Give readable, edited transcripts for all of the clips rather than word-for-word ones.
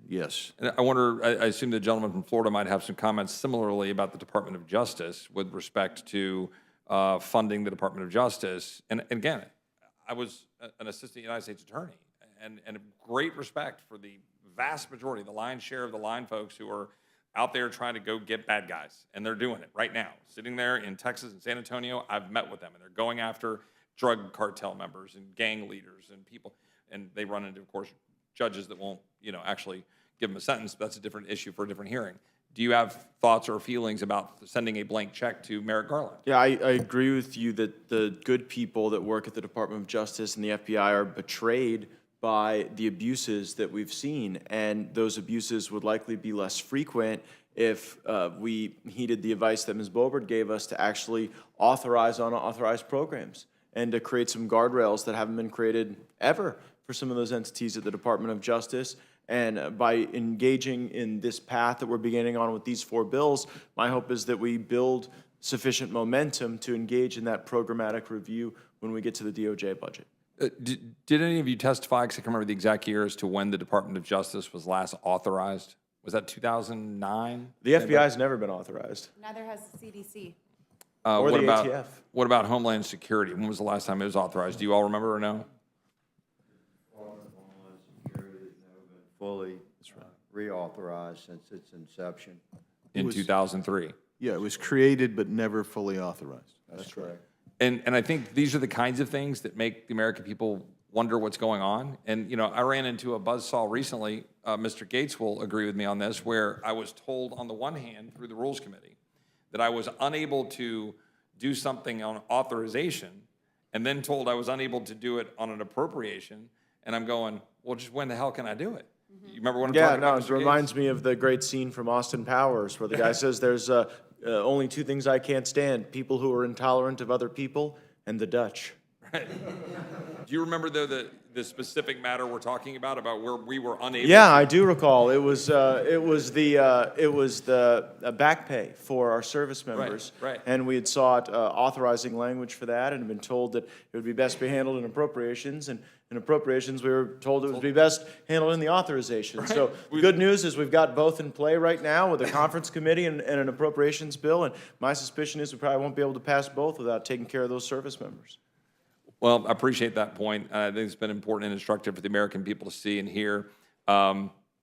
Yes. And I wonder, I assume the gentleman from Florida might have some comments similarly about the Department of Justice with respect to funding the Department of Justice. And again, I was an assistant United States attorney, and great respect for the vast majority, the lion's share of the line folks who are out there trying to go get bad guys. And they're doing it right now. Sitting there in Texas and San Antonio, I've met with them, and they're going after drug cartel members and gang leaders and people. And they run into, of course, judges that won't, actually give them a sentence. But that's a different issue for a different hearing. Do you have thoughts or feelings about sending a blank check to Merrick Garland? Yeah, I agree with you that the good people that work at the Department of Justice and the FBI are betrayed by the abuses that we've seen, and those abuses would likely be less frequent if we heeded the advice that Ms. Boebert gave us to actually authorize unauthorized programs and to create some guardrails that haven't been created ever for some of those entities at the Department of Justice. And by engaging in this path that we're beginning on with these 4 bills, my hope is that we build sufficient momentum to engage in that programmatic review when we get to the DOJ budget. Did any of you testify, because I can't remember the exact year, as to when the Department of Justice was last authorized? Was that 2009? The FBI has never been authorized. Neither has the CDC. Or the ATF. What about Homeland Security? When was the last time it was authorized? Do you all remember or no? Homeland Security has never been fully reauthorized since its inception. In 2003. Yeah, it was created but never fully authorized. That's correct. And I think these are the kinds of things that make the American people wonder what's going on. And, I ran into a buzzsaw recently, Mr. Gates will agree with me on this, where I was told on the one hand through the Rules Committee that I was unable to do something on authorization, and then told I was unable to do it on an appropriation. And I'm going, well, just when the hell can I do it? You remember what I'm talking about? Yeah, no, it reminds me of the great scene from Austin Powers where the guy says there's only 2 things I can't stand: people who are intolerant of other people and the Dutch. Right. Do you remember, though, the specific matter we're talking about where we were unable? Yeah, I do recall. It was the back pay for our service members, right. And we had sought authorizing language for that, and had been told that it would be best be handled in appropriations. And in appropriations, we were told it would be best handled in the authorization. Right. So good news is we've got both in play right now with a conference committee and an appropriations bill. And my suspicion is we probably won't be able to pass both without taking care of those service members. Well, I appreciate that point. I think it's been important and instructive for the American people to see and hear.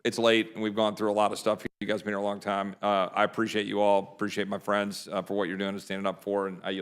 It's late, and we've gone through a lot of stuff. You guys have been here a long time. I appreciate you all. Appreciate my friends for what you're doing and standing up for, and I yield.